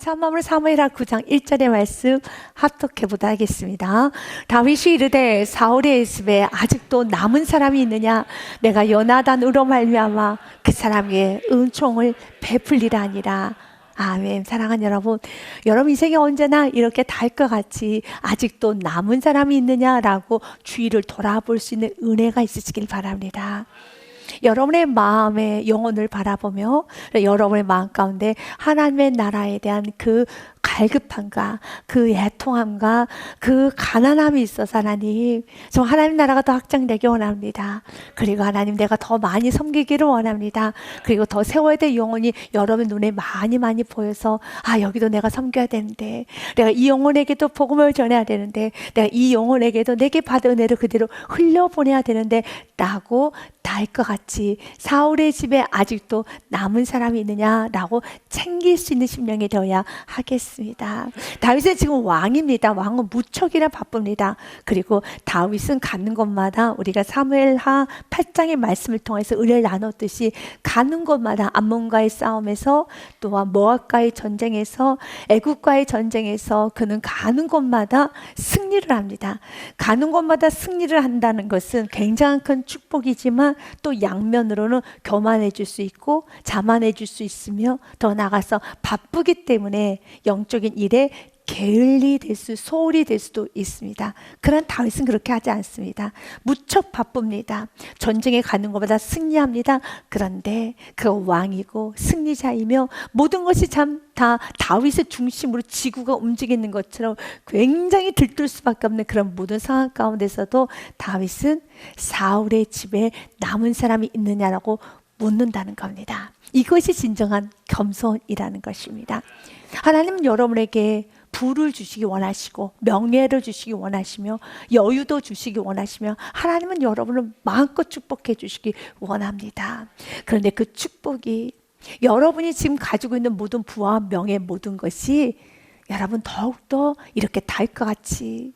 3월 사무엘하 9장 1절의 말씀 합독해보다 하겠습니다. 다윗이 이르되 사울의 집에 아직도 남은 사람이 있느냐? 내가 요나단으로 말미암아 그 사람 위에 은총을 베풀리라 하니라. 아멘. 사랑하는 여러분, 여러분 인생에 언제나 이렇게 달과 같이 아직도 남은 사람이 있느냐라고 주위를 돌아볼 수 있는 은혜가 있으시길 바랍니다. 여러분의 마음의 영혼을 바라보며 여러분의 마음 가운데 하나님의 나라에 대한 그 갈급함과 그 애통함과 그 가난함이 있어서 하나님, 저 하나님 나라가 더 확장되기 원합니다. 그리고 하나님, 내가 더 많이 섬기기를 원합니다. 그리고 더 세워야 될 영혼이 여러분 눈에 많이 보여서, 아, 여기도 내가 섬겨야 되는데, 내가 이 영혼에게도 복음을 전해야 되는데, 내가 이 영혼에게도 내게 받은 은혜를 그대로 흘려보내야 되는데 라고 닿을 것 같이 사울의 집에 아직도 남은 사람이 있느냐라고 챙길 수 있는 심령이 되어야 하겠습니다. 다윗은 지금 왕입니다. 왕은 무척이나 바쁩니다. 그리고 다윗은 가는 곳마다 우리가 사무엘하 8장의 말씀을 통해서 은혜를 나눴듯이 가는 곳마다 암몬과의 싸움에서 또한 모압과의 전쟁에서 애굽과의 전쟁에서 그는 가는 곳마다 승리를 합니다. 가는 곳마다 승리를 한다는 것은 굉장히 큰 축복이지만 또 양면으로는 교만해 줄 수 있고 자만해 줄 수 있으며 더 나아가서 바쁘기 때문에 영적인 일에 게을리 될 수, 소홀히 될 수도 있습니다. 그러나 다윗은 그렇게 하지 않습니다. 무척 바쁩니다. 전쟁에 가는 것보다 승리합니다. 그런데 그 왕이고 승리자이며 모든 것이 참 다 다윗의 중심으로 지구가 움직이는 것처럼 굉장히 들뜰 수밖에 없는 그런 모든 상황 가운데서도 다윗은 사울의 집에 남은 사람이 있느냐라고 묻는다는 겁니다. 이것이 진정한 겸손이라는 것입니다. 하나님은 여러분에게 부를 주시기 원하시고 명예를 주시기 원하시며 여유도 주시기 원하시며 하나님은 여러분을 마음껏 축복해 주시기 원합니다. 그런데 그 축복이 여러분이 지금 가지고 있는 모든 부와 명예 모든 것이 여러분 더욱더 이렇게 달 것 같이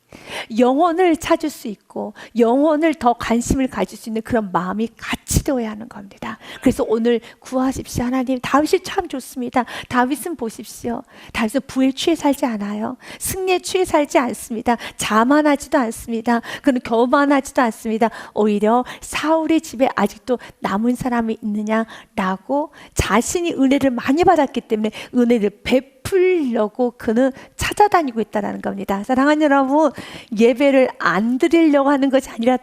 영혼을 찾을 수 있고 영혼을 더 관심을 가질 수 있는 그런 마음이 같이 되어야 하는 겁니다. 그래서 오늘 구하십시오. 하나님, 다윗이 참 좋습니다. 다윗은 보십시오. 다윗은 부에 취해 살지 않아요. 승리에 취해 살지 않습니다. 자만하지도 않습니다. 그는 교만하지도 않습니다. 오히려 사울의 집에 아직도 남은 사람이 있느냐라고 자신이 은혜를 많이 받았기 때문에 은혜를 베풀려고 그는 찾아다니고 있다는 겁니다. 사랑하는 여러분, 예배를 안 드리려고 하는 것이 아니라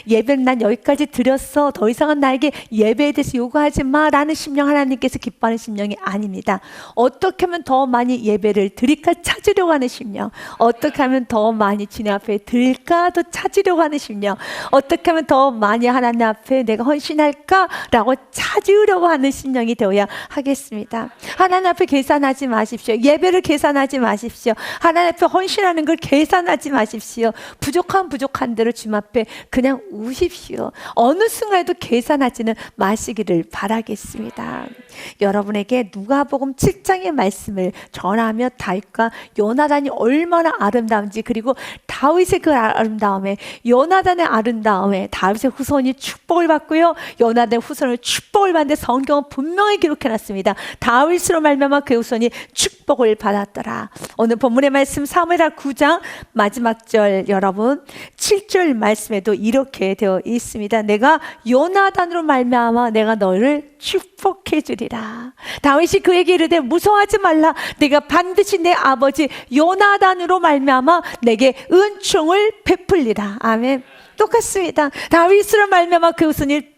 예배는 난 여기까지 드렸어, 더 이상은 나에게 예배에 대해서 요구하지 마라는 심령, 하나님께서 기뻐하는 심령이 아닙니다. 어떻게 하면 더 많이 예배를 드릴까 찾으려고 하는 심령, 어떻게 하면 더 많이 주님 앞에 드릴까도 찾으려고 하는 심령, 어떻게 하면 더 많이 하나님 앞에 내가 헌신할까라고 찾으려고 하는 심령이 되어야 하겠습니다. 하나님 앞에 계산하지 마십시오. 예배를 계산하지 마십시오. 하나님 앞에 헌신하는 걸 계산하지 마십시오. 부족한 대로 주님 앞에 그냥 우십시오. 어느 순간에도 계산하지는 마시기를 바라겠습니다. 여러분에게 누가복음 7장의 말씀을 전하며 다윗과 요나단이 얼마나 아름다운지, 그리고 다윗의 그 아름다움에, 요나단의 아름다움에 다윗의 후손이 축복을 받고요, 요나단의 후손을 축복을 받는데 성경은 분명히 기록해놨습니다. 다윗으로 말미암아 그 후손이 축복을 받았더라. 오늘 본문의 말씀 사무엘하 9장 마지막 절, 여러분 7절 말씀에도 이렇게 되어 있습니다. 내가 요나단으로 말미암아 내가 너를 축복해 주리라. 다윗이 그에게 이르되 무서워하지 말라. 내가 반드시 내 아버지 요나단으로 말미암아 내게 은총을 베풀리라. 아멘. 똑같습니다. 다윗으로 말미암아 그 후손이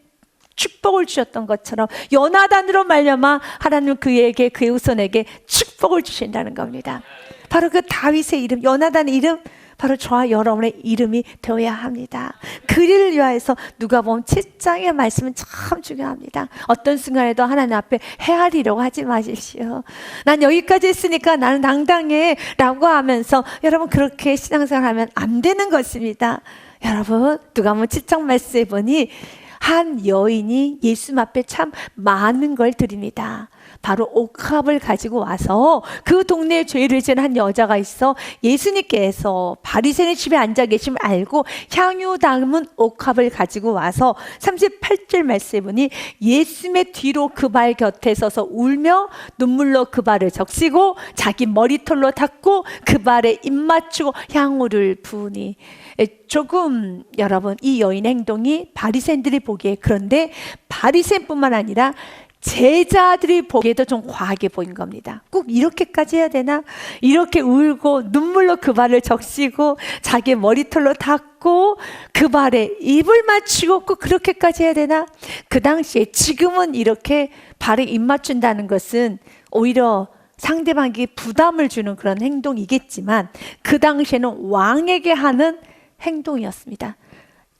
축복을 주셨던 것처럼 요나단으로 말미암아 하나님은 그에게, 그의 후손에게 축복을 주신다는 겁니다. 바로 그 다윗의 이름, 요나단의 이름, 바로 저와 여러분의 이름이 되어야 합니다. 그를 위하여서 누가복음 7장의 말씀은 참 중요합니다. 어떤 순간에도 하나님 앞에 헤아리려고 하지 마십시오. 난 여기까지 했으니까 나는 당당해 라고 하면서 여러분 그렇게 신앙생활하면 안 되는 것입니다. 여러분 누가복음 7장 말씀에 보니 한 여인이 예수님 앞에 참 많은 걸 드립니다. 바로 옥합을 가지고 와서 그 동네에 죄를 지은 한 여자가 있어 예수님께서 바리새인의 집에 앉아 계심을 알고 향유 담은 옥합을 가지고 와서 38절 말씀에 보니 예수님의 뒤로 그 발 곁에 서서 울며 눈물로 그 발을 적시고 자기 머리털로 닦고 그 발에 입 맞추고 향유를 부으니, 조금 여러분 이 여인의 행동이 바리새인들이 보기에, 그런데 바리새인뿐만 아니라 제자들이 보기에도 좀 과하게 보인 겁니다. 꼭 이렇게까지 해야 되나? 이렇게 울고 눈물로 그 발을 적시고 자기 머리털로 닦고 그 발에 입을 맞추고 꼭 그렇게까지 해야 되나? 그 당시에, 지금은 이렇게 발에 입 맞춘다는 것은 오히려 상대방에게 부담을 주는 그런 행동이겠지만 그 당시에는 왕에게 하는 행동이었습니다.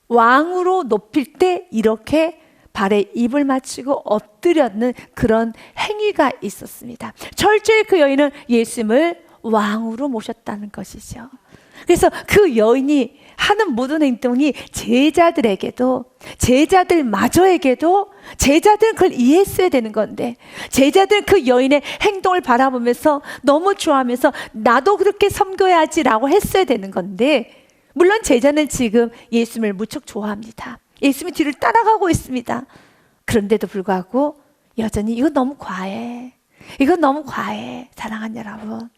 왕으로 높일 때 이렇게 발에 입을 맞추고 엎드렸는 그런 행위가 있었습니다. 철저히 그 여인은 예수님을 왕으로 모셨다는 것이죠. 그래서 그 여인이 하는 모든 행동이 제자들에게도, 제자들마저에게도, 제자들은 그걸 이해했어야 되는 건데, 제자들은 그 여인의 행동을 바라보면서 너무 좋아하면서 나도 그렇게 섬겨야지라고 했어야 되는 건데, 물론 제자는 지금 예수님을 무척 좋아합니다. 예수님의 뒤를 따라가고 있습니다. 그런데도 불구하고 여전히 이건 너무 과해, 이건 너무 과해. 사랑하는 여러분,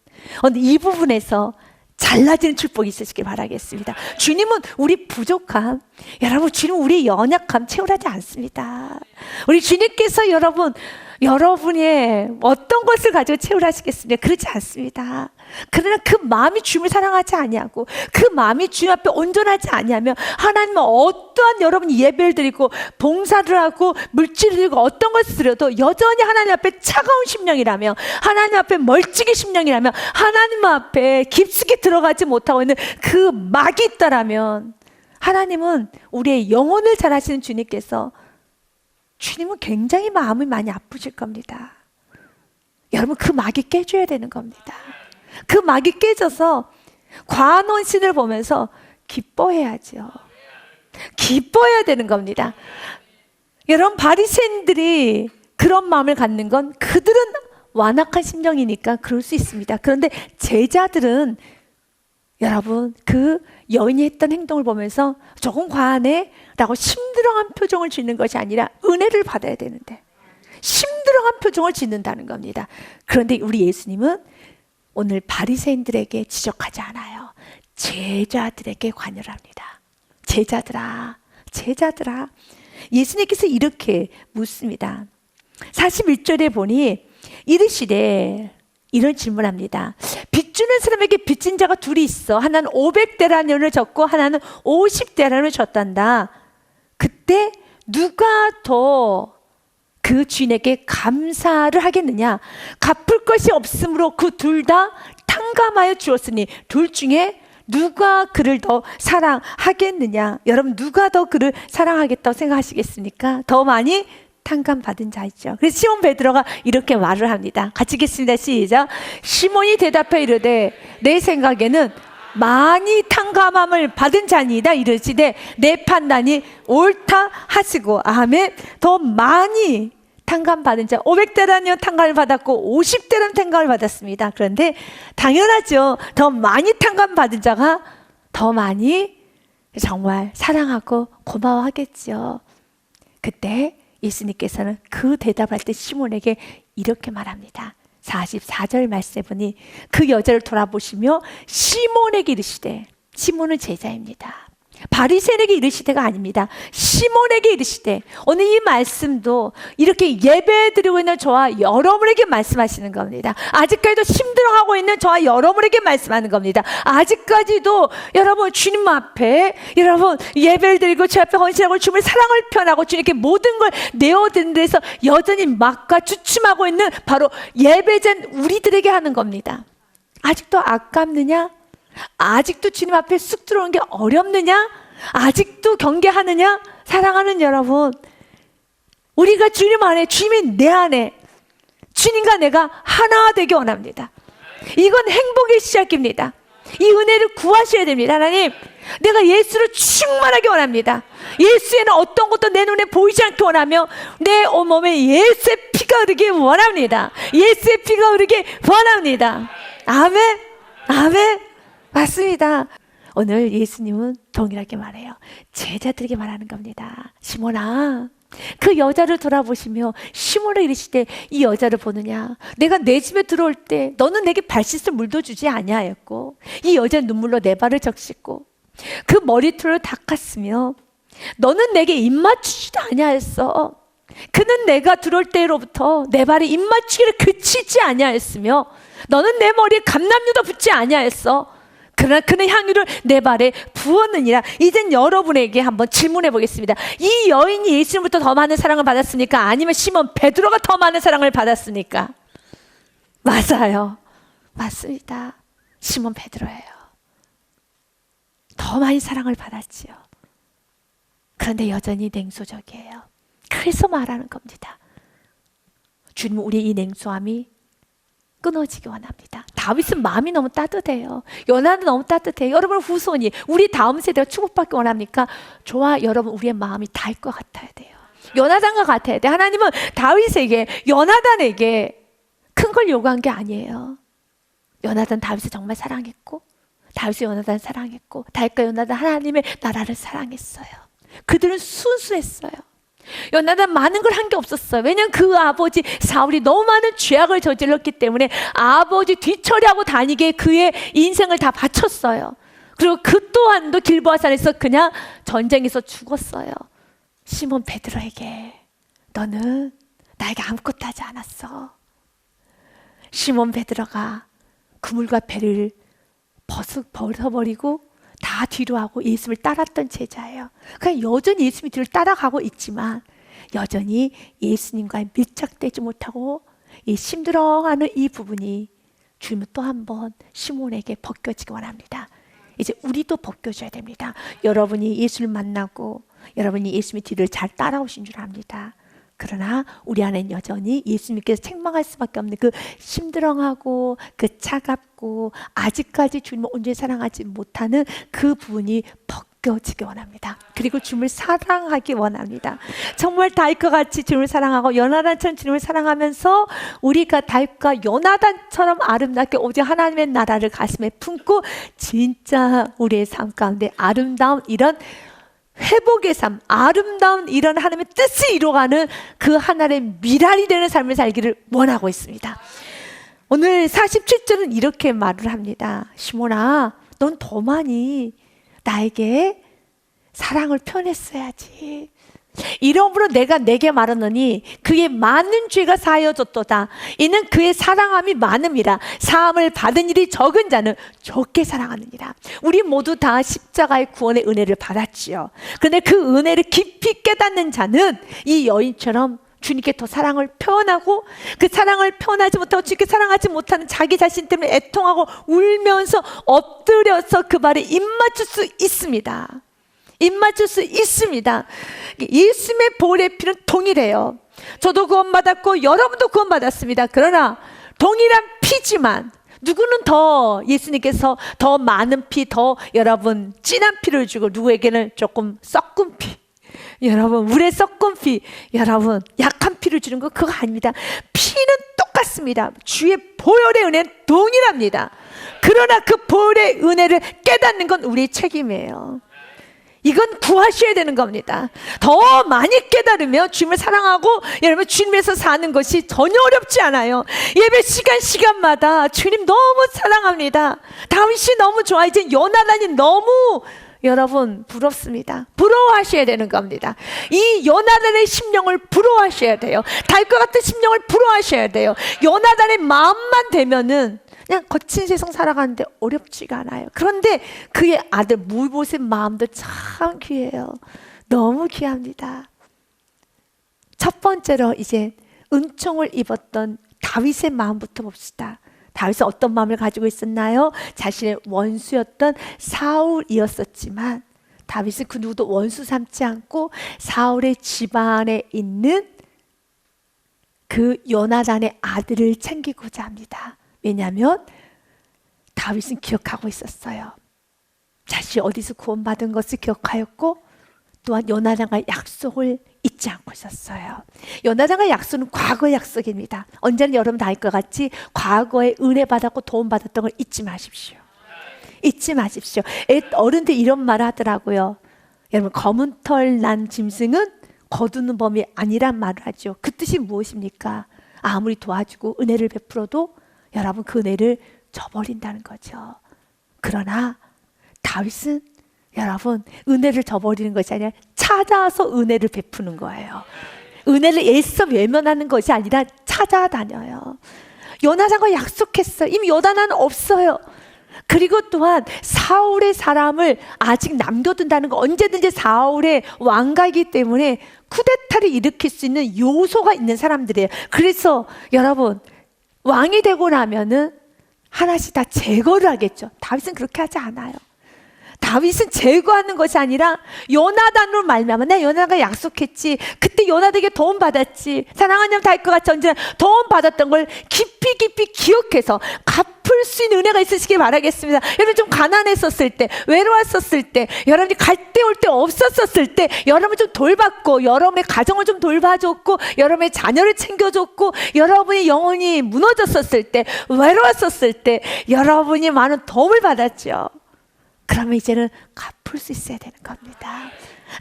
오늘 이 부분에서 잘라지는 축복이 있으시길 바라겠습니다. 주님은 우리 부족함, 여러분, 주님은 우리의 연약함 채우라지 않습니다. 우리 주님께서 여러분의 어떤 것을 가지고 채우라시겠습니까? 그렇지 않습니다. 그러나 그 마음이 주님을 사랑하지 아니하고 그 마음이 주님 앞에 온전하지 아니하면 하나님은 어떠한 여러분이 예배를 드리고 봉사를 하고 물질을 드리고 어떤 것을 드려도 여전히 하나님 앞에 차가운 심령이라면, 하나님 앞에 멀찍이 심령이라면, 하나님 앞에 깊숙이 들어가지 못하고 있는 그 막이 있다라면, 하나님은 우리의 영혼을 잘 아시는 주님은 굉장히 마음이 많이 아프실 겁니다. 여러분, 그 막이 깨져야 되는 겁니다. 그 막이 깨져서 과한 헌신을 보면서 기뻐해야죠. 기뻐해야 되는 겁니다. 여러분, 바리새인들이 그런 마음을 갖는 건 그들은 완악한 심정이니까 그럴 수 있습니다. 그런데 제자들은 여러분, 그 여인이 했던 행동을 보면서 조금 과하네 라고 심드렁한 표정을 짓는 것이 아니라 은혜를 받아야 되는데 심드렁한 표정을 짓는다는 겁니다. 그런데 우리 예수님은 오늘 바리새인들에게 지적하지 않아요. 제자들에게 관여를 합니다. 제자들아, 예수님께서 이렇게 묻습니다. 41절에 보니 이르시되, 이런 질문합니다. 빚주는 사람에게 빚진 자가 둘이 있어. 하나는 500데나리온을 줬고 하나는 50데나리온을 줬단다. 그때 누가 더 그 주인에게 감사를 하겠느냐? 갚을 것이 없으므로 그 둘 다 탕감하여 주었으니 둘 중에 누가 그를 더 사랑하겠느냐? 여러분, 누가 더 그를 사랑하겠다고 생각하시겠습니까? 더 많이 탕감받은 자이죠. 그래서 시몬 베드로가 이렇게 말을 합니다. 같이 읽겠습니다. 시작. 시몬이 대답해 이르되 내 생각에는 많이 탕감함을 받은 자니이다. 이르시되 내 판단이 옳다 하시고, 아멘. 더 많이 탕감받은 자, 500데나리온 탕감을 받았고 50데나리온 탕감을 받았습니다. 그런데 당연하죠. 더 많이 탕감받은 자가 더 많이 정말 사랑하고 고마워하겠죠. 그때 예수님께서는 그 대답할 때 시몬에게 이렇게 말합니다. 44절 말씀에 보니 그 여자를 돌아보시며 시몬에게 이르시되, 시몬은 제자입니다. 바리새인에게 이르시되가 아닙니다. 시몬에게 이르시되, 오늘 이 말씀도 이렇게 예배드리고 있는 저와 여러분에게 말씀하시는 겁니다. 아직까지도 힘들어하고 있는 저와 여러분에게 말씀하는 겁니다. 아직까지도 여러분 주님 앞에 여러분 예배를 드리고 주 앞에 헌신하고 주님의 사랑을 표현하고 주님께 모든 걸 내어드리는 데서 여전히 막과 주춤하고 있는 바로 예배자인 우리들에게 하는 겁니다. 아직도 아깝느냐? 아직도 주님 앞에 쑥 들어오는 게 어렵느냐? 아직도 경계하느냐? 사랑하는 여러분, 우리가 주님 안에, 주님이 내 안에, 주님과 내가 하나 되기 원합니다. 이건 행복의 시작입니다. 이 은혜를 구하셔야 됩니다. 하나님, 내가 예수를 충만하게 원합니다. 예수에는 어떤 것도 내 눈에 보이지 않게 원하며 내 온몸에 예수의 피가 흐르기 원합니다. 예수의 피가 흐르기 원합니다. 아멘, 아멘. 맞습니다. 오늘 예수님은 동일하게 말해요. 제자들에게 말하는 겁니다. 시몬아, 그 여자를 돌아보시며 시몬을 이르시되 이 여자를 보느냐? 내가 내 집에 들어올 때 너는 내게 발 씻을 물도 주지 아니하였고 이 여자는 눈물로 내 발을 적시고 그 머리털을 닦았으며 너는 내게 입 맞추지도 아니하였어. 그는 내가 들어올 때로부터 내 발에 입 맞추기를 그치지 아니하였으며 너는 내 머리에 감람유도 붓지 아니하였어. 그러나 그는 향유를 내 발에 부었느니라. 이젠 여러분에게 한번 질문해 보겠습니다. 이 여인이 예수님부터 더 많은 사랑을 받았습니까? 아니면 시몬 베드로가 더 많은 사랑을 받았습니까? 맞아요. 맞습니다. 시몬 베드로예요. 더 많이 사랑을 받았지요. 그런데 여전히 냉소적이에요. 그래서 말하는 겁니다. 주님은 우리의 이 냉소함이 끊어지기 원합니다. 다윗은 마음이 너무 따뜻해요. 요나는 너무 따뜻해요. 여러분 후손이 우리 다음 세대가 축복받기 원합니까? 좋아, 여러분 우리의 마음이 닿을 것 같아야 돼요. 요나단과 같아야 돼. 하나님은 다윗에게, 요나단에게 큰 걸 요구한 게 아니에요. 요나단 다윗을 정말 사랑했고 다윗이 요나단을 사랑했고 다윗과 요나단 하나님의 나라를 사랑했어요. 그들은 순수했어요. 요나단 많은 걸 한 게 없었어요. 왜냐하면 그 아버지 사울이 너무 많은 죄악을 저질렀기 때문에 아버지 뒤처리하고 다니게 그의 인생을 다 바쳤어요. 그리고 그 또한도 길보아산에서 그냥 전쟁에서 죽었어요. 시몬 베드로에게 너는 나에게 아무것도 하지 않았어. 시몬 베드로가 그물과 배를 벗어버리고 다 뒤로 하고 예수를 따랐던 제자예요. 그러니까 여전히 예수님이 뒤를 따라가고 있지만 여전히 예수님과 밀착되지 못하고 이 힘들어하는 이 부분이 주님은 또 한 번 시몬에게 벗겨지기 원합니다. 이제 우리도 벗겨줘야 됩니다. 여러분이 예수를 만나고 여러분이 예수님의 뒤를 잘 따라오신 줄 압니다. 그러나 우리 안에는 여전히 예수님께서 책망할 수밖에 없는 그 심드렁하고 그 차갑고 아직까지 주님을 온전히 사랑하지 못하는 그 부분이 벗겨지기 원합니다. 그리고 주님을 사랑하기 원합니다. 정말 다윗과 같이 주님을 사랑하고 요나단처럼 주님을 사랑하면서 우리가 다윗과 요나단처럼 아름답게 오직 하나님의 나라를 가슴에 품고 진짜 우리의 삶 가운데 아름다운 이런 회복의 삶, 아름다운 이런 하나님의 뜻을 이루어가는 그 하나님의 미랄이 되는 삶을 살기를 원하고 있습니다. 오늘 47절은 이렇게 말을 합니다. 시몬아, 넌 더 많이 나에게 사랑을 표현했어야지. 이러므로 내가 내게 말하노니 그의 많은 죄가 사하여졌도다. 이는 그의 사랑함이 많음이라. 사함을 받은 일이 적은 자는 적게 사랑하느니라. 우리 모두 다 십자가의 구원의 은혜를 받았지요. 그런데 그 은혜를 깊이 깨닫는 자는 이 여인처럼 주님께 더 사랑을 표현하고 그 사랑을 표현하지 못하고 주님께 사랑하지 못하는 자기 자신 때문에 애통하고 울면서 엎드려서 그 발에 입 맞출 수 있습니다. 입 맞출 수 있습니다. 예수님의 보혈의 피는 동일해요. 저도 구원받았고 여러분도 구원받았습니다. 그러나 동일한 피지만 누구는 더 예수님께서 더 많은 피, 더 여러분 진한 피를 주고 누구에게는 조금 썩은 피, 여러분 물에 썩은 피, 여러분 약한 피를 주는 거 그거 아닙니다. 피는 똑같습니다. 주의 보혈의 은혜는 동일합니다. 그러나 그 보혈의 은혜를 깨닫는 건 우리의 책임이에요. 이건 구하셔야 되는 겁니다. 더 많이 깨달으며 주님을 사랑하고 여러분 주님에서 사는 것이 전혀 어렵지 않아요. 예배 시간마다 주님 너무 사랑합니다. 다윗이 너무 좋아. 이제 요나단이 너무 여러분 부럽습니다. 부러워하셔야 되는 겁니다. 이 요나단의 심령을 부러워하셔야 돼요. 다윗과 같은 심령을 부러워하셔야 돼요. 요나단의 마음만 되면은 그냥 거친 세상 살아가는데 어렵지가 않아요. 그런데 그의 아들 무보셋 마음도 참 귀해요. 너무 귀합니다. 첫 번째로 이제 은총을 입었던 다윗의 마음부터 봅시다. 다윗은 어떤 마음을 가지고 있었나요? 자신의 원수였던 사울이었었지만 다윗은 그 누구도 원수 삼지 않고 사울의 집안에 있는 그 요나단의 아들을 챙기고자 합니다. 왜냐하면 다윗은 기억하고 있었어요. 자신이 어디서 구원받은 것을 기억하였고 또한 요나단과 약속을 잊지 않고 있었어요. 요나단과 약속은 과거의 약속입니다. 언제나 여러분 다 알 것 같이 과거에 은혜 받았고 도움 받았던 걸 잊지 마십시오. 잊지 마십시오. 어른들 이런 말 하더라고요. 여러분, 검은 털 난 짐승은 거두는 법이 아니란 말을 하죠. 그 뜻이 무엇입니까? 아무리 도와주고 은혜를 베풀어도 여러분 그 은혜를 저버린다는 거죠. 그러나 다윗은 여러분 은혜를 저버리는 것이 아니라 찾아서 은혜를 베푸는 거예요. 은혜를 애써 외면하는 것이 아니라 찾아다녀요. 요나단과 약속했어요. 이미 요나단은 없어요. 그리고 또한 사울의 사람을 아직 남겨둔다는 거, 언제든지 사울의 왕가이기 때문에 쿠데타를 일으킬 수 있는 요소가 있는 사람들이에요. 그래서 여러분 왕이 되고 나면은 하나씩 다 제거를 하겠죠. 다윗은 그렇게 하지 않아요. 다윗은 제거하는 것이 아니라 요나단으로 말미암아 내가 요나단과 약속했지, 그때 요나단에게 도움 받았지, 사랑하는 점 다 알 것 같이 언제나 도움 받았던 걸 깊이 기억해서 갚을 수 있는 은혜가 있으시길 바라겠습니다. 여러분 좀 가난했었을 때, 외로웠었을 때, 여러분이 갈 때 올 때 없었었을 때 여러분 좀 돌봤고, 여러분의 가정을 좀 돌봐줬고, 여러분의 자녀를 챙겨줬고, 여러분이 영혼이 무너졌었을 때, 외로웠었을 때 여러분이 많은 도움을 받았죠. 그러면 이제는 갚을 수 있어야 되는 겁니다.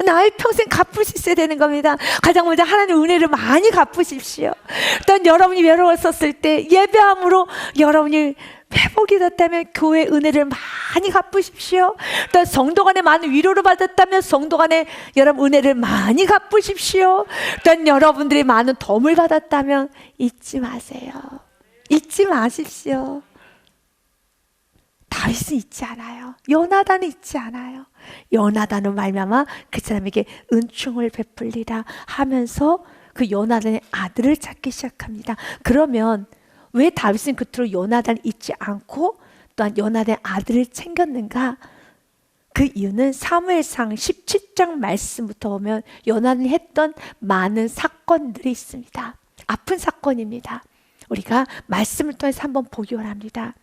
나의 평생 갚을 수 있어야 되는 겁니다. 가장 먼저 하나님의 은혜를 많이 갚으십시오. 또 여러분이 외로웠었을 때 예배함으로 여러분이 회복이 됐다면 교회 은혜를 많이 갚으십시오. 또 성도 간에 많은 위로를 받았다면 성도 간에 여러분 은혜를 많이 갚으십시오. 또 여러분들이 많은 도움을 받았다면 잊지 마세요. 잊지 마십시오. 다윗은 잊지 않아요. 요나단은 잊지 않아요. 요나단은 말미암아 그 사람에게 은총을 베풀리라 하면서 그 요나단의 아들을 찾기 시작합니다. 그러면 왜 다윗은 그토록 요나단을 잊지 않고 또한 요나단의 아들을 챙겼는가? 그 이유는 사무엘상 17장 말씀부터 보면 요나단이 했던 많은 사건들이 있습니다. 아픈 사건입니다. 우리가 말씀을 통해서 한번 보기 원합니다.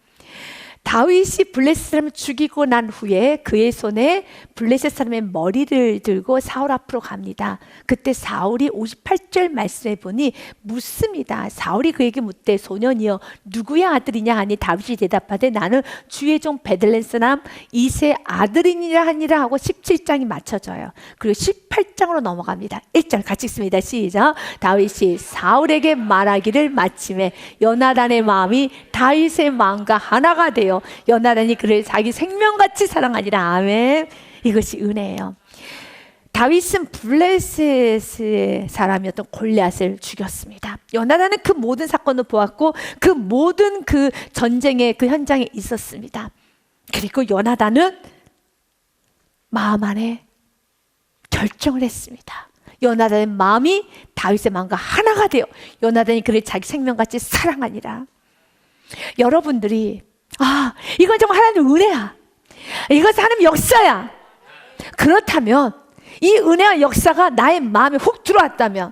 다윗이 블레셋 사람을 죽이고 난 후에 그의 손에 블레셋 사람의 머리를 들고 사울 앞으로 갑니다. 그때 사울이 58절 말씀에 보니 묻습니다. 사울이 그에게 묻되 소년이여 누구의 아들이냐 하니 다윗이 대답하되 나는 주의 종 베들레헴 사람 이새의 아들이니라 하니라 하고 17장이 맞춰져요. 그리고 18장으로 넘어갑니다. 1절 같이 읽습니다. 시작. 다윗이 사울에게 말하기를 마침에 요나단의 마음이 다윗의 마음과 하나가 되어 요나단이 그를 자기 생명같이 사랑하니라. 아멘. 이것이 은혜예요. 다윗은 블레셋의 사람이었던 골리앗을 죽였습니다. 요나단은 그 모든 사건을 보았고 그 모든 그 전쟁의 그 현장에 있었습니다. 그리고 요나단은 마음 안에 결정을 했습니다. 요나단의 마음이 다윗의 마음과 하나가 되어 요나단이 그를 자기 생명같이 사랑하니라. 여러분들이 이건 정말 하나님의 은혜야, 이것은 하나님의 역사야, 그렇다면 이 은혜와 역사가 나의 마음에 훅 들어왔다면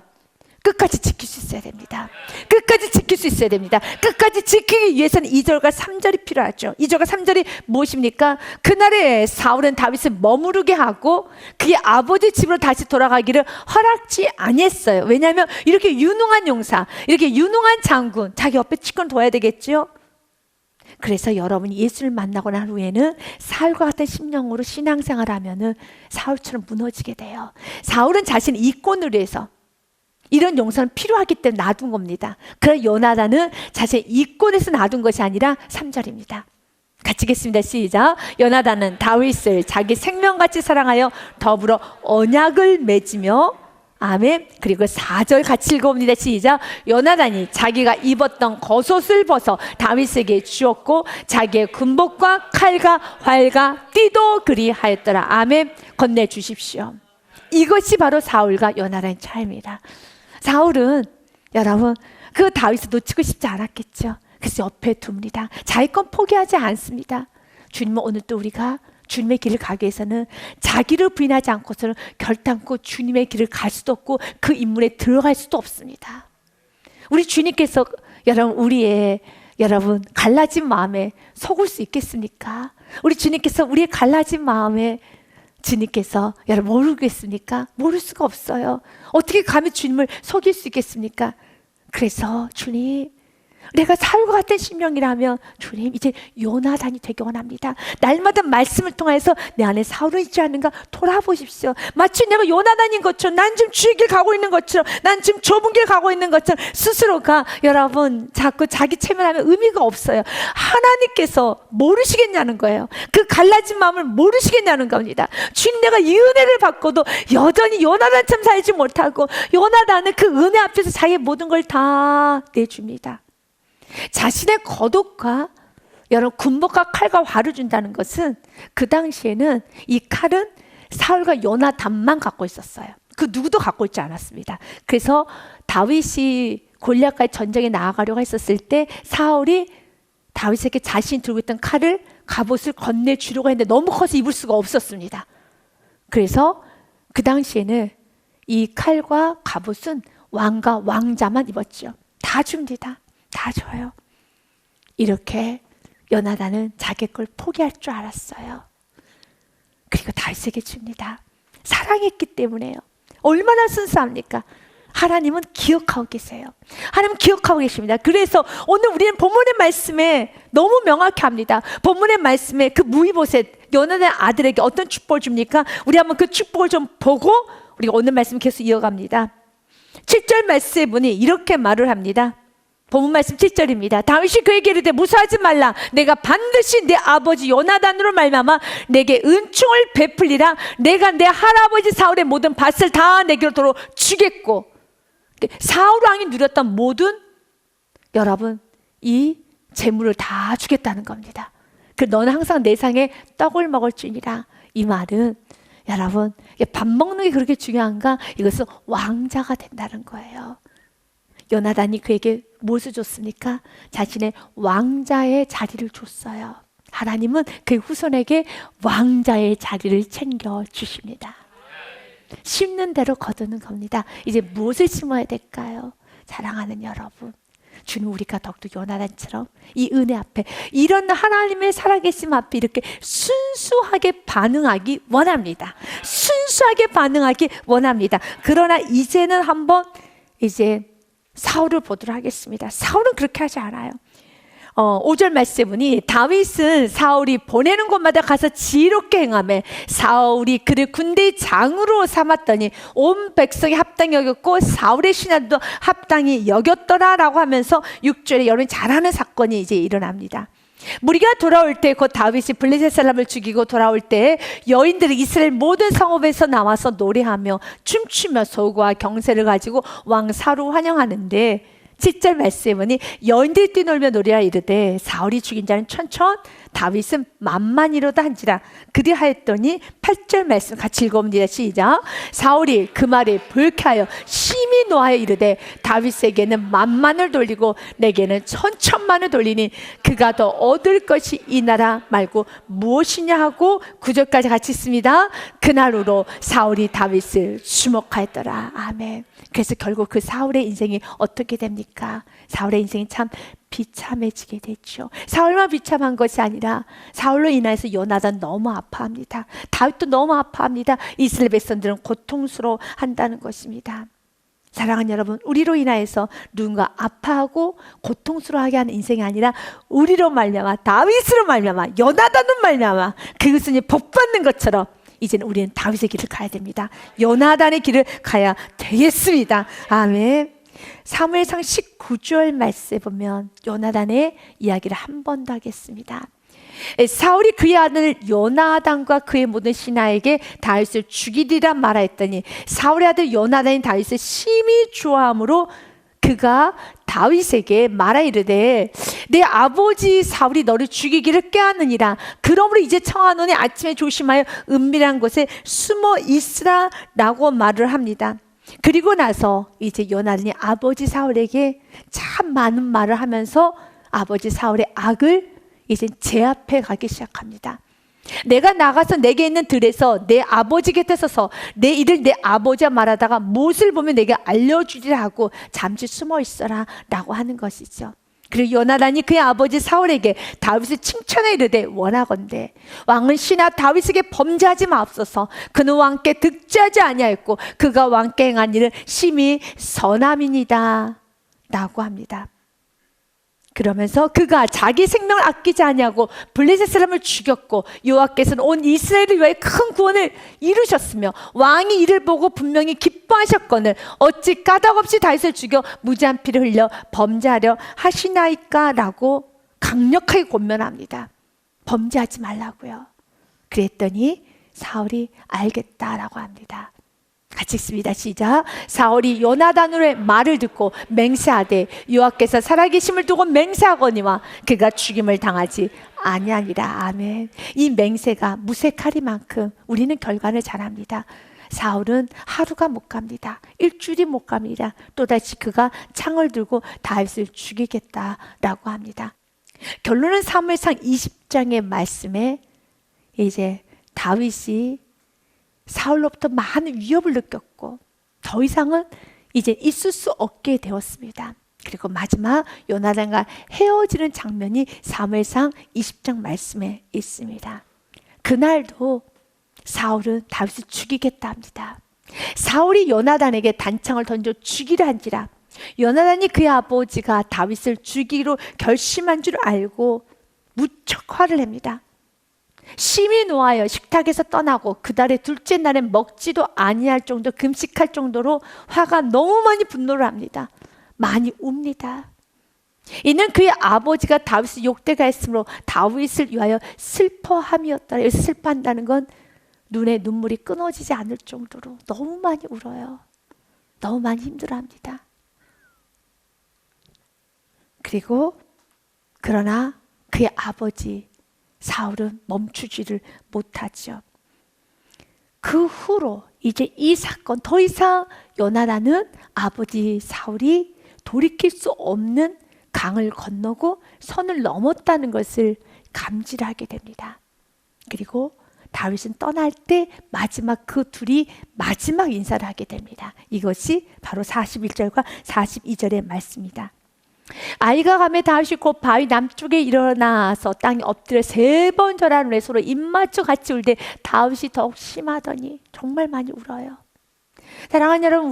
끝까지 지킬 수 있어야 됩니다. 끝까지 지킬 수 있어야 됩니다. 끝까지 지키기 위해서는 2절과 3절이 필요하죠. 2절과 3절이 무엇입니까? 그날에 사울은 다윗을 머무르게 하고 그의 아버지 집으로 다시 돌아가기를 허락지 아니했어요. 왜냐하면 이렇게 유능한 용사, 이렇게 유능한 장군 자기 옆에 치권 둬야 되겠죠. 그래서 여러분이 예수를 만나고 난 후에는 사울과 같은 심령으로 신앙생활을 하면은 사울처럼 무너지게 돼요. 사울은 자신의 이권을 위해서 이런 용서는 필요하기 때문에 놔둔 겁니다. 그러나 요나단은 자신의 이권에서 놔둔 것이 아니라 3절입니다. 같이 읽겠습니다. 시작. 요나단은 다윗을 자기 생명같이 사랑하여 더불어 언약을 맺으며 아멘. 그리고 4절 같이 읽어봅니다. 시작. 요나단이 자기가 입었던 겉옷을 벗어 다윗에게 주었고 자기의 군복과 칼과 활과 띠도 그리하였더라. 아멘. 건네주십시오. 이것이 바로 사울과 요나단의 차이입니다. 사울은 여러분 그 다윗을 놓치고 싶지 않았겠죠. 그래서 옆에 둡니다. 자기 건 포기하지 않습니다. 주님은 오늘 또 우리가 주님의 길을 가기 위해서는 자기를 부인하지 않고서는 결단코 주님의 길을 갈 수도 없고 그 인문에 들어갈 수도 없습니다. 우리 주님께서 여러분 우리의 여러분, 갈라진 마음에 속을 수 있겠습니까? 우리 주님께서 우리의 갈라진 마음에 주님께서 여러분 모르겠습니까? 모를 수가 없어요. 어떻게 감히 주님을 속일 수 있겠습니까? 그래서 주님, 내가 사울과 같은 심령이라면 주님, 이제 요나단이 되기 원합니다. 날마다 말씀을 통해서 내 안에 사울은 있지 않는가 돌아보십시오. 마치 내가 요나단인 것처럼, 난 지금 주의 길 가고 있는 것처럼, 난 지금 좁은 길 가고 있는 것처럼 스스로가 여러분 자꾸 자기 체면하면 의미가 없어요. 하나님께서 모르시겠냐는 거예요. 그 갈라진 마음을 모르시겠냐는 겁니다. 주님, 내가 이 은혜를 받고도 여전히 요나단처럼 살지 못하고, 요나단은 그 은혜 앞에서 자기의 모든 걸 다 내줍니다. 자신의 겉옷과 여러분 군복과 칼과 활을 준다는 것은, 그 당시에는 이 칼은 사울과 요나단만 갖고 있었어요. 그 누구도 갖고 있지 않았습니다. 그래서 다윗이 골리앗과의 전쟁에 나아가려고 했었을 때 사울이 다윗에게 자신이 들고 있던 칼을, 갑옷을 건네주려고 했는데 너무 커서 입을 수가 없었습니다. 그래서 그 당시에는 이 칼과 갑옷은 왕과 왕자만 입었죠. 다 줍니다. 다 줘요. 이렇게 요나단은 자기 걸 포기할 줄 알았어요. 그리고 다윗에게 줍니다. 사랑했기 때문에요. 얼마나 순수합니까? 하나님은 기억하고 계세요. 하나님은 기억하고 계십니다. 그래서 오늘 우리는 본문의 말씀에 너무 명확히 합니다. 본문의 말씀에 그 무이보셋, 요나단의 아들에게 어떤 축복을 줍니까? 우리 한번 그 축복을 좀 보고 우리가 오늘 말씀 계속 이어갑니다. 7절 말씀에 보니 이렇게 말을 합니다. 본문 말씀 7절입니다. 다윗이 그에게 이르되 무사하지 말라. 내가 반드시 내 아버지 요나단으로 말미암아 내게 은총을 베풀리라. 내가 내 할아버지 사울의 모든 밭을 다 내게로 도로 주겠고. 사울 왕이 누렸던 모든 여러분 이 재물을 다 주겠다는 겁니다. 그 너는 항상 내 상에 떡을 먹을지니라. 이 말은 여러분 밥 먹는 게 그렇게 중요한가? 이것은 왕자가 된다는 거예요. 요나단이 그에게 무엇을 줬습니까? 자신의 왕자의 자리를 줬어요. 하나님은 그 후손에게 왕자의 자리를 챙겨주십니다. 심는 대로 거두는 겁니다. 이제 무엇을 심어야 될까요? 사랑하는 여러분, 주는 우리가 더욱더 요나단처럼 이 은혜 앞에, 이런 하나님의 살아계심 앞에 이렇게 순수하게 반응하기 원합니다. 순수하게 반응하기 원합니다. 그러나 이제는 한번 이제 사울을 보도록 하겠습니다. 사울은 그렇게 하지 않아요. 5절 말씀에 보니 다윗은 사울이 보내는 곳마다 가서 지혜롭게 행하며 사울이 그를 군대의 장으로 삼았더니 온 백성이 합당히 여겼고 사울의 신하도 합당히 여겼더라라고 하면서 6절에 여러분이 잘 아는 사건이 이제 일어납니다. 무리가 돌아올 때 곧 다윗이 블레셋 사람을 죽이고 돌아올 때 여인들이 이스라엘 모든 성읍에서 나와서 노래하며 춤추며 소고와 경세를 가지고 왕 사울을 환영하는데 7절 말씀에 보니 여인들이 뛰놀며 노래하여 이르되 사울이 죽인 자는 천천 다윗은 만만이로다 한지라. 그리하였더니 8절 말씀 같이 읽어봅니다. 시작. 사울이 그 말에 불쾌하여 심히 노하여 이르되 다윗에게는 만만을 돌리고 내게는 천천만을 돌리니 그가 더 얻을 것이 이 나라 말고 무엇이냐 하고 9절까지 같이 있습니다. 그날로 사울이 다윗을 주목하였더라. 아멘. 그래서 결국 그 사울의 인생이 어떻게 됩니까? 사울의 인생이 참 비참해지게 됐죠. 사울만 비참한 것이 아니라 사울로 인해서 요나단 너무 아파합니다. 다윗도 너무 아파합니다. 이스라엘 백성들은 고통스러워 한다는 것입니다. 사랑하는 여러분, 우리로 인하여서 누군가 아파하고 고통스러워하게 하는 인생이 아니라 우리로 말미암아, 다윗으로 말미암아, 요나단으로 말미암아 그것은 복 받는 것처럼 이제는 우리는 다윗의 길을 가야 됩니다. 요나단의 길을 가야 되겠습니다. 아멘. 사무엘상 19절 말씀에 보면 요나단의 이야기를 한 번 더 하겠습니다. 사울이 그의 아들 요나단과 그의 모든 신하에게 다윗을 죽이리라 말하였더니 사울의 아들 요나단이 다윗을 심히 좋아함으로 그가 다윗에게 말하 이르되 내 아버지 사울이 너를 죽이기를 꾀하느니라. 그러므로 이제 청하노니 아침에 조심하여 은밀한 곳에 숨어 있으라 라고 말을 합니다. 그리고 나서 이제 요나단이 아버지 사울에게 참 많은 말을 하면서 아버지 사울의 악을 이제 제압해 가기 시작합니다. 내가 나가서 내게 있는 들에서 내 아버지 곁에 서서 내 일을 내 아버지와 말하다가 무엇을 보면 내게 알려주리라 하고 잠시 숨어 있어라 라고 하는 것이죠. 그리고 요나단이 그의 아버지 사울에게 다윗을 칭찬해 이르되 원하건대 왕은 시나 다윗에게 범죄하지 마옵소서. 그는 왕께 득죄하지 아니하였고 그가 왕께 행한 일은 심히 선함이니이다 라고 합니다. 그러면서 그가 자기 생명을 아끼지 아니하고 블레셋 사람을 죽였고 여호와께서는 온 이스라엘을 위하여 큰 구원을 이루셨으며 왕이 이를 보고 분명히 기뻐하셨거늘 어찌 까닭없이 다윗을 죽여 무지한 피를 흘려 범죄하려 하시나이까 라고 강력하게 권면합니다. 범죄하지 말라고요. 그랬더니 사울이 알겠다라고 합니다. 같이 읽습니다. 시작. 사울이 요나단의 말을 듣고 맹세하되 여호와께서 살아계심을 두고 맹세하거니와 그가 죽임을 당하지 아니하니라. 아멘. 이 맹세가 무색하리만큼 우리는 결과를 잘합니다. 사울은 하루가 못 갑니다. 일주일이 못 갑니다. 또다시 그가 창을 들고 다윗을 죽이겠다라고 합니다. 결론은 사무엘상 20장의 말씀에 이제 다윗이 사울로부터 많은 위협을 느꼈고 더 이상은 이제 있을 수 없게 되었습니다. 그리고 마지막 요나단과 헤어지는 장면이 사무엘상 20장 말씀에 있습니다. 그날도 사울은 다윗을 죽이겠다 합니다. 사울이 요나단에게 단창을 던져 죽이려 한지라 요나단이 그의 아버지가 다윗을 죽이기로 결심한 줄 알고 무척 화를 냅니다. 심히 노하여 식탁에서 떠나고 그달의 둘째 날엔 먹지도 아니할 정도 금식할 정도로 화가 너무 많이 분노를 합니다. 많이 웁니다. 이는 그의 아버지가 다윗을 욕되게 했으므로 다윗을 위하여 슬퍼함이었다. 여기서 슬퍼한다는 건 눈에 눈물이 끊어지지 않을 정도로 너무 많이 울어요. 너무 많이 힘들어합니다. 그리고 그러나 그의 아버지 사울은 멈추지를 못하죠. 그 후로 이제 이 사건 더 이상 요나단은 아버지 사울이 돌이킬 수 없는 강을 건너고 선을 넘었다는 것을 감지를 하게 됩니다. 그리고 다윗은 떠날 때 마지막 그 둘이 마지막 인사를 하게 됩니다. 이것이 바로 41절과 42절의 말씀입니다. 아이가 가매 다윗이 곧 바위 남쪽에 일어나서 땅에 엎드려 3번 절하는 후에 서로 입맞춰 같이 울되 다윗이 더욱 심하더니 정말 많이 울어요. 사랑하는 여러분,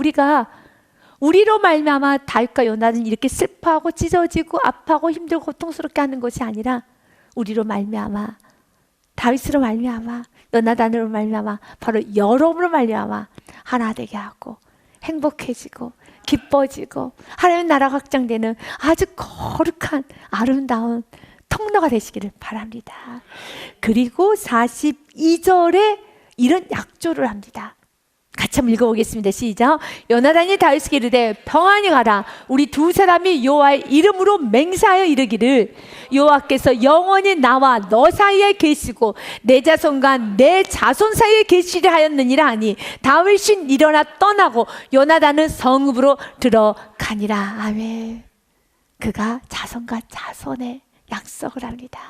우리로 말미암아 다윗과 요나단은 이렇게 슬퍼하고 찢어지고 아파하고 힘들고 고통스럽게 하는 것이 아니라 우리로 말미암아 다윗으로 말미암아 요나단으로 말미암아 바로 여러분으로 말미암아 하나 되게 하고 행복해지고 기뻐지고 하나님의 나라가 확장되는 아주 거룩한 아름다운 통로가 되시기를 바랍니다. 그리고 42절에 이런 약조를 합니다. 같이 한번 읽어보겠습니다. 시작. 요나단이 다윗에게 이르되 평안히 가라. 우리 두 사람이 여호와의 이름으로 맹세하여 이르기를 여호와께서 영원히 나와 너 사이에 계시고 내 자손과 내 자손 사이에 계시려 하였느니라 하니 다윗이 일어나 떠나고 요나단은 성읍으로 들어가니라. 아멘. 그가 자손과 자손의 약속을 합니다.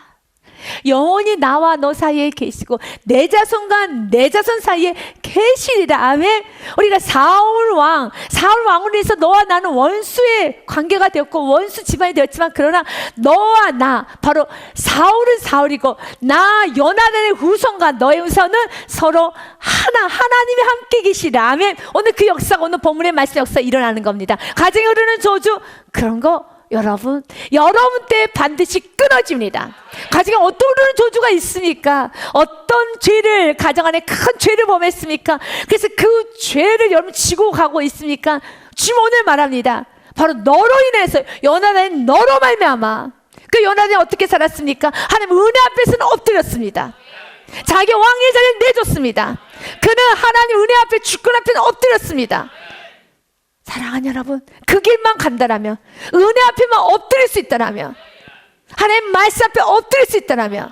영원히 나와 너 사이에 계시고 내 자손과 내 자손 사이에 계시리라. 아멘. 우리가 사울 왕으로 해서 너와 나는 원수의 관계가 되었고 원수 집안이 되었지만 그러나 너와 나 바로 사울은 사울이고 나 요나단의 후손과 너의 후손은 서로 하나님이 함께 계시라. 아멘. 오늘 그 역사가 오늘 본문의 말씀 역사 일어나는 겁니다. 가정에 흐르는 저주 그런 거 여러분 때에 반드시 끊어집니다. 가정에 어떤 흐르는 저주가 있습니까? 어떤 죄를 가정 안에 큰 죄를 범했습니까? 그래서 그 죄를 여러분 지고 가고 있습니까? 주님 오늘 말합니다. 바로 너로 인해서 요나단이 너로 말미암아 그 요나단이 어떻게 살았습니까? 하나님 은혜 앞에서는 엎드렸습니다. 자기 왕의 자리를 내줬습니다. 그는 하나님 은혜 앞에 주권 앞에는 엎드렸습니다. 사랑하는 여러분, 그 길만 간다라면 은혜 앞에만 엎드릴 수 있다라면 하나님 말씀 앞에 엎드릴 수 있다라면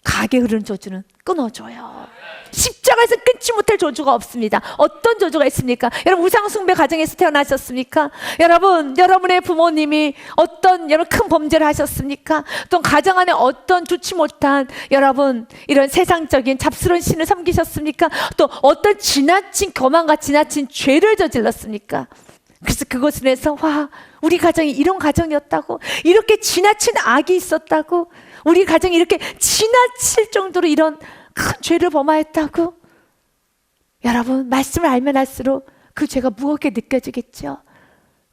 가게 흐르는 저주는 끊어줘요. 십자가에서 끊지 못할 저주가 없습니다. 어떤 저주가 있습니까? 여러분 우상숭배 가정에서 태어나셨습니까? 여러분의 부모님이 어떤 큰 범죄를 하셨습니까? 또 가정 안에 어떤 좋지 못한 이런 세상적인 잡스러운 신을 섬기셨습니까? 또 어떤 지나친 교만과 지나친 죄를 저질렀습니까? 그래서 그것을 해서 와, 우리 가정이 이런 가정이었다고, 이렇게 지나친 악이 있었다고, 우리 가정이 이렇게 지나칠 정도로 이런 큰 죄를 범하였다고. 여러분, 말씀을 알면 할수록 그 죄가 무겁게 느껴지겠죠.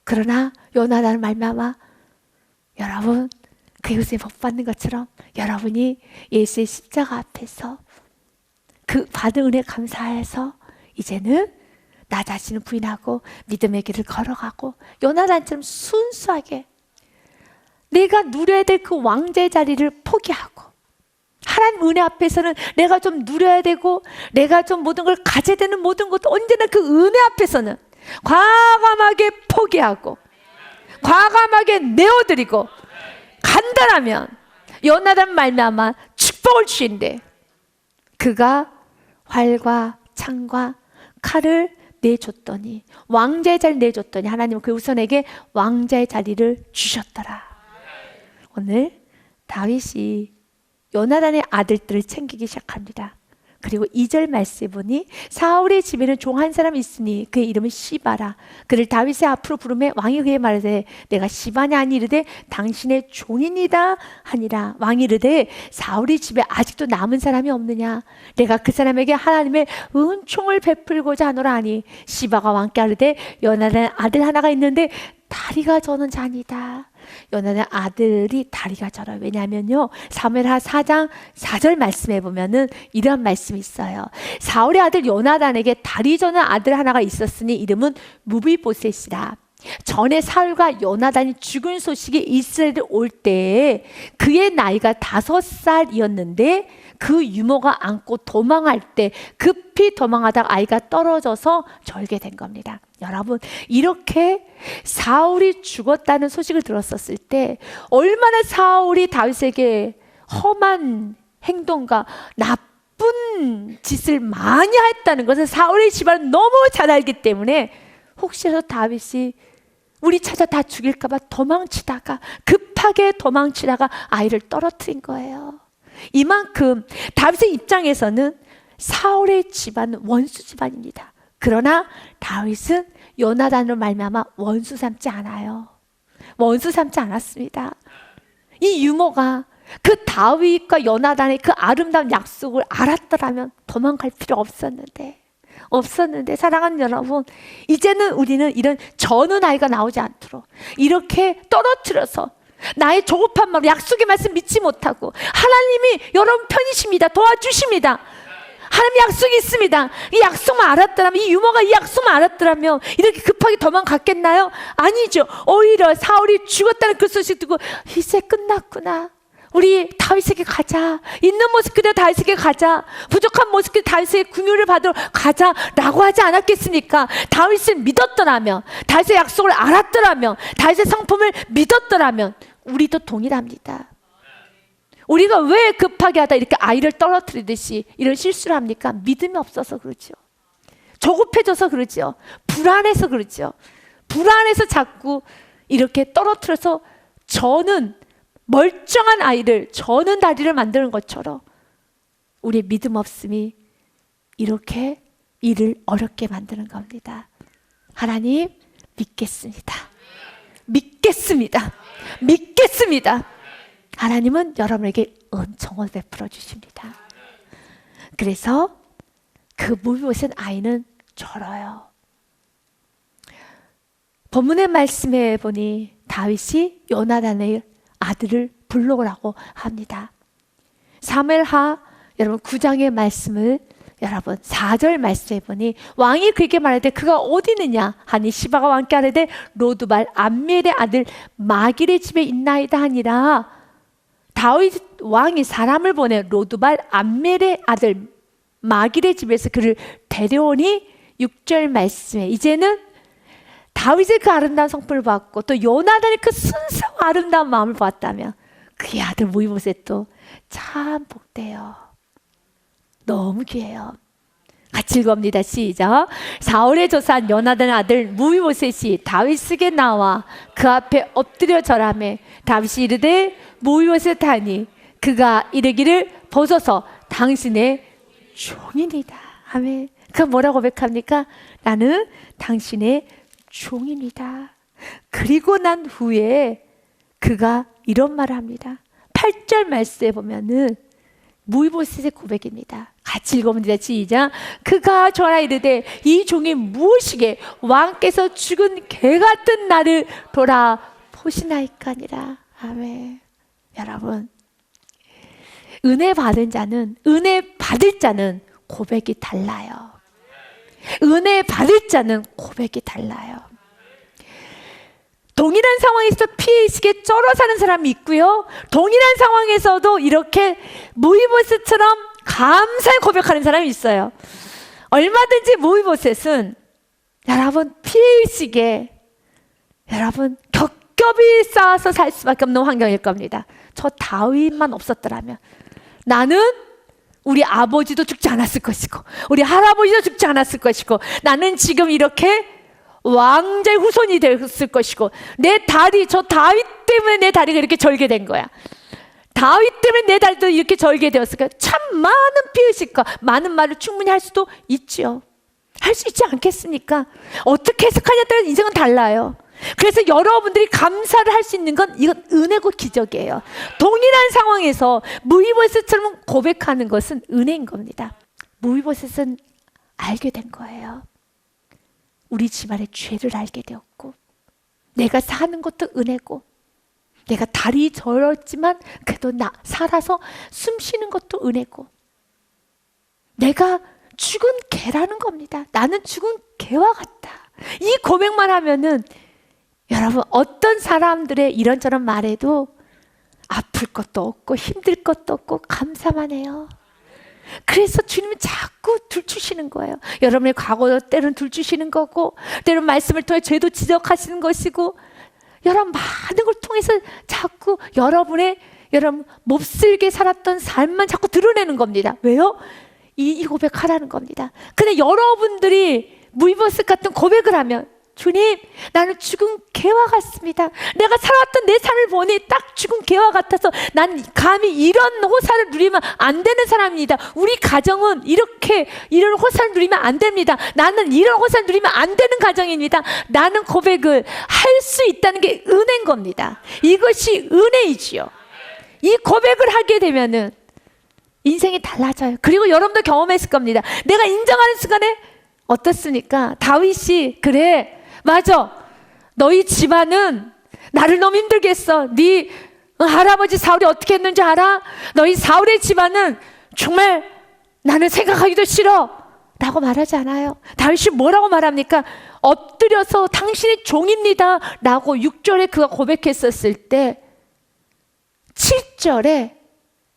그러나 요나단을 말미암아 여러분, 그것에 못 받는 것처럼 여러분이 예수의 십자가 앞에서 그 받은 은혜 감사해서 이제는 나 자신을 부인하고 믿음의 길을 걸어가고 요나단처럼 순수하게 내가 누려야 될 그 왕자의 자리를 포기하고, 하나님 은혜 앞에서는 내가 좀 누려야 되고 내가 좀 모든 걸 가져야 되는 모든 것도 언제나 그 은혜 앞에서는 과감하게 포기하고 과감하게 내어드리고 간단하면 요나단 말미암아 축복을 주신대. 그가 활과 창과 칼을 내줬더니, 왕자의 자리를 내줬더니 하나님은 그 후손에게 왕자의 자리를 주셨더라. 오늘 다윗이 요나단의 아들들을 챙기기 시작합니다. 그리고 2절 말씀에 보니 사울의 집에는 종 한 사람이 있으니 그의 이름은 시바라. 그를 다윗의 앞으로 부르매 왕이 그에게 말하되 내가 시바냐 하니 이르되 당신의 종이니이다 하니라. 왕이 이르되 사울의 집에 아직도 남은 사람이 없느냐? 내가 그 사람에게 하나님의 은총을 베풀고자 하노라 하니 시바가 왕께 이르되 요나단의 아들 하나가 있는데 다리가 저는 자니다. 요나단의 아들이 다리가 저려요. 왜냐하면요, 사무엘하 4장 4절 말씀에 보면은 이런 말씀이 있어요. 사울의 아들 요나단에게 다리 저는 아들 하나가 있었으니 이름은 무비보셋이라. 전에 사울과 요나단이 죽은 소식이 이스라엘에 올 때에 그의 나이가 5살이었는데 그 유모가 안고 도망할 때 급히 도망하다가 아이가 떨어져서 절게 된 겁니다. 여러분, 이렇게 사울이 죽었다는 소식을 들었었을 때 얼마나 사울이 다윗에게 험한 행동과 나쁜 짓을 많이 했다는 것을 사울의 집안은 너무 잘 알기 때문에 혹시라도 다윗이 우리 찾아 다 죽일까 봐 급하게 도망치다가 아이를 떨어뜨린 거예요. 이만큼 다윗의 입장에서는 사울의 집안은 원수 집안입니다. 그러나 다윗은 요나단으로 말미암아 원수 삼지 않아요. 원수 삼지 않았습니다. 이 유모가 그 다윗과 요나단의 그 아름다운 약속을 알았더라면 도망갈 필요 없었는데 사랑하는 여러분, 이제는 우리는 이런 저는 아이가 나오지 않도록 이렇게 떨어뜨려서 나의 조급한 마음, 약속의 말씀 믿지 못하고, 하나님이 여러분 편이십니다. 도와주십니다. 하나님 약속이 있습니다. 이 약속만 알았더라면, 이 유모가 이 약속만 알았더라면 이렇게 급하게 도망갔겠나요? 아니죠. 오히려 사울이 죽었다는 그 소식 듣고 이제 끝났구나, 우리 다윗에게 가자, 있는 모습 그대로 다윗에게 가자, 부족한 모습 그대로 다윗에게 긍휼을 받으러 가자 라고 하지 않았겠습니까? 다윗을 믿었더라면, 다윗의 약속을 알았더라면, 다윗의 성품을 믿었더라면 우리도 동일합니다. 우리가 왜 급하게 하다 이렇게 아이를 떨어뜨리듯이 이런 실수를 합니까? 믿음이 없어서 그렇죠. 조급해져서 그렇죠. 불안해서 그렇죠. 불안해서 자꾸 이렇게 떨어뜨려서 저는 멀쩡한 아이를 저는 다리를 만드는 것처럼 우리의 믿음 없음이 이렇게 일을 어렵게 만드는 겁니다. 하나님 믿겠습니다. 믿겠습니다. 믿겠습니다. 하나님은 여러분에게 은총을 베풀어 주십니다. 그래서 그 무비보셋 아이는 절어요. 본문의 말씀에 보니 다윗이 요나단의 아들을 불러오라고 합니다. 사무엘하 여러분 9장의 말씀을 여러분 4절 말씀해 보니 왕이 그에게 말하되 그가 어디 있느냐 하니 시바가 왕께 아뢰되 로드발 암미엘의 아들 마길의 집에 있나이다 하니라. 다윗 왕이 사람을 보내 로드발 암미엘의 아들 마길의 집에서 그를 데려오니 6절 말씀에 이제는 다윗의 그 아름다운 성품을 봤고 또 요나단의 그 순수하고 아름다운 마음을 봤다면 그의 아들 무비보셋도 참 복돼요. 너무 귀해요. 같이 읽어봅니다. 시작. 사울의 조상 요나단의 아들 무비보셋이 다윗에게 나와 그 앞에 엎드려 절하매 다윗이 이르되 무비보셋 하니 그가 이르기를 벗어서 당신의 종이니이다. 아멘. 그가 뭐라고 고백합니까? 나는 당신의 종입니다. 그리고 난 후에 그가 이런 말을 합니다. 8절 말씀에 보면은 무이보셋의 고백입니다. 같이 읽어봅니다. 시작. 그가 저라 이르되 이 종이 무엇이게 왕께서 죽은 개 같은 나를 돌아보시나이까니라. 아멘. 여러분, 은혜 받은 자는, 은혜 받을 자는 고백이 달라요. 은혜 받을 자는 고백이 달라요. 동일한 상황에서 피해의식에 쩔어 사는 사람이 있고요, 동일한 상황에서도 이렇게 무이보셋처럼 감사히 고백하는 사람이 있어요. 얼마든지 무이보셋은 여러분 피해의식에 여러분 겹겹이 쌓아서 살 수밖에 없는 환경일 겁니다. 저 다윗만 없었더라면 나는 우리 아버지도 죽지 않았을 것이고 우리 할아버지도 죽지 않았을 것이고 나는 지금 이렇게 왕자의 후손이 되었을 것이고 내 다리, 저 다윗 때문에 내 다리가 이렇게 절게 된 거야. 다윗 때문에 내 다리도 이렇게 절게 되었을 거야. 참 많은 피의식과 많은 말을 충분히 할 수도 있지요. 할 수 있지 않겠습니까? 어떻게 해석하냐에 따라 인생은 달라요. 그래서 여러분들이 감사를 할 수 있는 건 이건 은혜고 기적이에요. 동일한 상황에서 무이보셋처럼 고백하는 것은 은혜인 겁니다. 무이보셋은 알게 된 거예요. 우리 집안의 죄를 알게 되었고 내가 사는 것도 은혜고 내가 다리 저렸지만 그래도 나 살아서 숨 쉬는 것도 은혜고 내가 죽은 개라는 겁니다. 나는 죽은 개와 같다. 이 고백만 하면은 여러분 어떤 사람들의 이런저런 말에도 아플 것도 없고 힘들 것도 없고 감사만 해요. 그래서 주님은 자꾸 들추시는 거예요. 여러분의 과거 때로는 들추시는 거고 때로는 말씀을 통해 죄도 지적하시는 것이고 여러분 많은 걸 통해서 자꾸 여러분 몹쓸게 살았던 삶만 자꾸 드러내는 겁니다. 왜요? 이 고백하라는 겁니다. 근데 여러분들이 무이보셋 같은 고백을 하면 주님, 나는 죽은 개와 같습니다. 내가 살아왔던 내 삶을 보니 딱 죽은 개와 같아서 난 감히 이런 호사를 누리면 안 되는 사람입니다. 우리 가정은 이런 호사를 누리면 안 됩니다. 나는 이런 호사를 누리면 안 되는 가정입니다. 나는 고백을 할 수 있다는 게 은혜인 겁니다. 이것이 은혜이지요. 이 고백을 하게 되면은 인생이 달라져요. 그리고 여러분도 경험했을 겁니다. 내가 인정하는 순간에 어떻습니까? 다윗이 그래 맞아 너희 집안은 나를 너무 힘들게 했어. 네 할아버지 사울이 어떻게 했는지 알아? 너희 사울의 집안은 정말 나는 생각하기도 싫어 라고 말하지 않아요. 다윗이 뭐라고 말합니까? 엎드려서 당신의 종입니다 라고 6절에 그가 고백했었을 때 7절에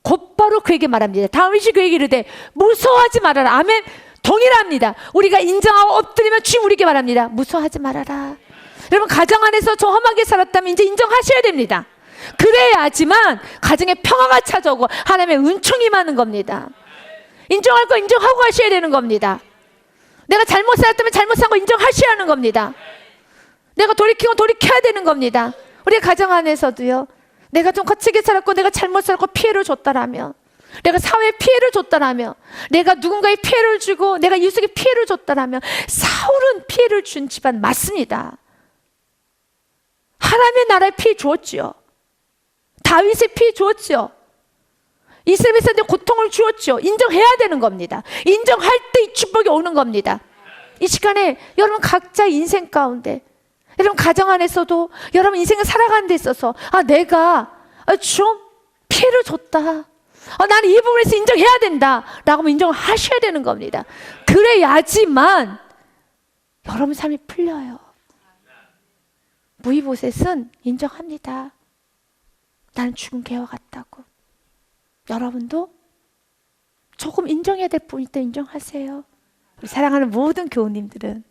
곧바로 그에게 말합니다. 다윗이 그에게 이르되 무서워하지 말아라. 아멘. 동일합니다. 우리가 인정하고 엎드리면 주님 우리에게 말합니다. 무서워하지 말아라. 여러분 가정 안에서 저 험하게 살았다면 이제 인정하셔야 됩니다. 그래야지만 가정에 평화가 찾아오고 하나님의 은총이 임하는 겁니다. 인정할 거 인정하고 하셔야 되는 겁니다. 내가 잘못 살았다면 잘못 산 거 인정하셔야 하는 겁니다. 내가 돌이키고 돌이켜야 되는 겁니다. 우리 가정 안에서도요. 내가 좀 거칠게 살았고 내가 잘못 살았고 피해를 줬다라면 내가 사회에 피해를 줬다라면 내가 누군가에 피해를 주고 내가 이웃에게 피해를 줬다라면 사울은 피해를 준 집안 맞습니다. 하나님의 나라에 피해 주었지요. 다윗에 피해 주었지요. 이스라엘에서 고통을 주었죠. 인정해야 되는 겁니다. 인정할 때 이 축복이 오는 겁니다. 이 시간에 여러분 각자 인생 가운데 여러분 가정 안에서도 여러분 인생을 살아가는 데 있어서 내가 좀 피해를 줬다. 나는 이 부분에서 인정해야 된다 라고 인정을 하셔야 되는 겁니다. 그래야지만 여러분 삶이 풀려요. 무이보셋은 인정합니다. 나는 죽은 개와 같다고. 여러분도 조금 인정해야 될 부분이 있다 인정하세요. 우리 사랑하는 모든 교우님들은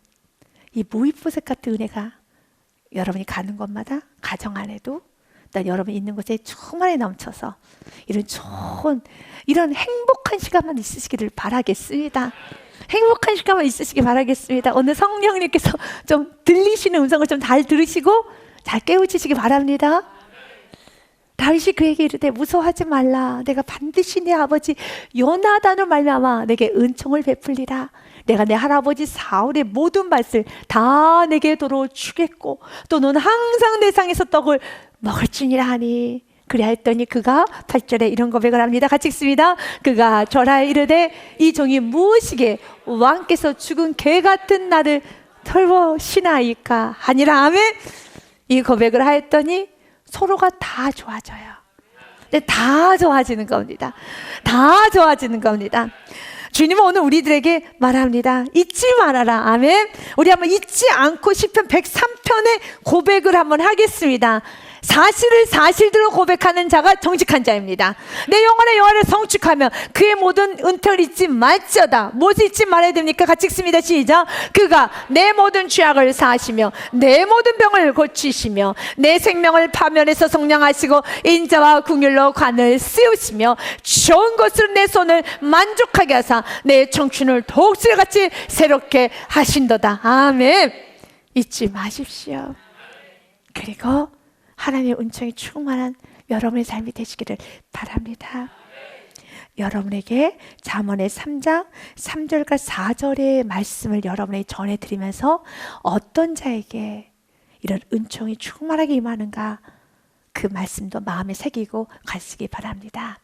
이 무이보셋 같은 은혜가 여러분이 가는 곳마다 가정 안에도 일단 여러분 있는 곳에 충만히 넘쳐서 이런 좋은 이런 행복한 시간만 있으시기를 바라겠습니다. 행복한 시간만 있으시기 바라겠습니다. 오늘 성령님께서 좀 들리시는 음성을 좀 잘 들으시고 잘 깨우치시기 바랍니다. 다윗이 그에게 이르되 무서워하지 말라. 내가 반드시 내 아버지 요나단을 말미암아 내게 은총을 베풀리라. 내가 내 할아버지 사울의 모든 밭을 다 내게 도로 주겠고 또 너는 항상 내 상에서 떡을 먹을지니라 하니 그리하였더니 그가 8절에 이런 고백을 합니다. 같이 읽습니다. 그가 절하여 이르되 이 종이 무엇이게 왕께서 죽은 개 같은 나를 돌보시나이까 하니라. 아멘. 이 고백을 하였더니 서로가 다 좋아져요. 다 좋아지는 겁니다. 다 좋아지는 겁니다. 주님은 오늘 우리들에게 말합니다. 잊지 말아라. 아멘. 우리 한번 잊지 않고 시편 103편의 고백을 한번 하겠습니다. 사실을 사실대로 고백하는 자가 정직한 자입니다. 내 영혼의 여호와를 성축하며 그의 모든 은택을 잊지 말지어다. 무엇을 잊지 말아야 됩니까? 같이 읽습니다. 시작. 그가 내 모든 죄악을 사하시며 내 모든 병을 고치시며 내 생명을 파멸해서 성량하시고 인자와 긍휼로 관을 씌우시며 좋은 것으로 내 손을 만족하게 하사 내 청춘을 독수리같이 새롭게 하신도다. 아멘. 잊지 마십시오. 그리고 하나님의 은총이 충만한 여러분의 삶이 되시기를 바랍니다. 여러분에게 잠언의 3장 3절과 4절의 말씀을 여러분에게 전해드리면서 어떤 자에게 이런 은총이 충만하게 임하는가 그 말씀도 마음에 새기고 가시기 바랍니다.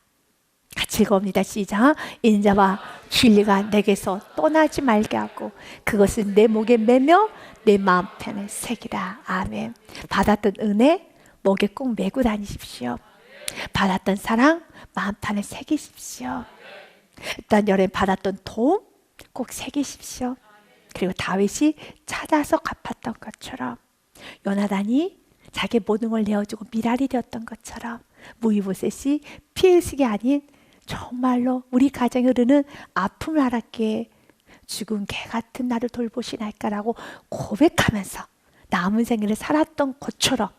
같이 읽어봅니다. 시작. 인자와 진리가 내게서 떠나지 말게 하고 그것은 내 목에 매며 내 마음편에 새기라. 아멘. 받았던 은혜 목에 꼭 메고 다니십시오. 받았던 사랑 마음판에 새기십시오. 일단 여러분 받았던 도움 꼭 새기십시오. 그리고 다윗이 찾아서 갚았던 것처럼 요나단이 자기 모든 걸 내어주고 미랄이 되었던 것처럼 무이보셋이 피의식이 아닌 정말로 우리 가정에 흐르는 아픔을 알았기에 죽은 개 같은 나를 돌보시나이까라고 고백하면서 남은 생애를 살았던 것처럼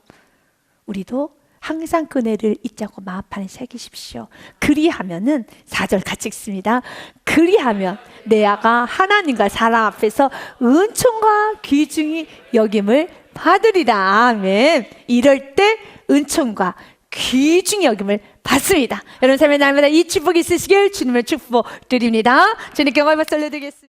우리도 항상 그 은혜를 잊지 않고 마음판에 새기십시오. 그리하면은 4절 같이 읽습니다. 그리하면 내 아가 하나님과 사람 앞에서 은총과 귀중히 여김을 받으리라. 아멘. 이럴 때 은총과 귀중히 여김을 받습니다. 여러분 삶의 날마다 이 축복이 있으시길 주님을 축복드립니다. 주님께 영광을 올려드리겠습니다.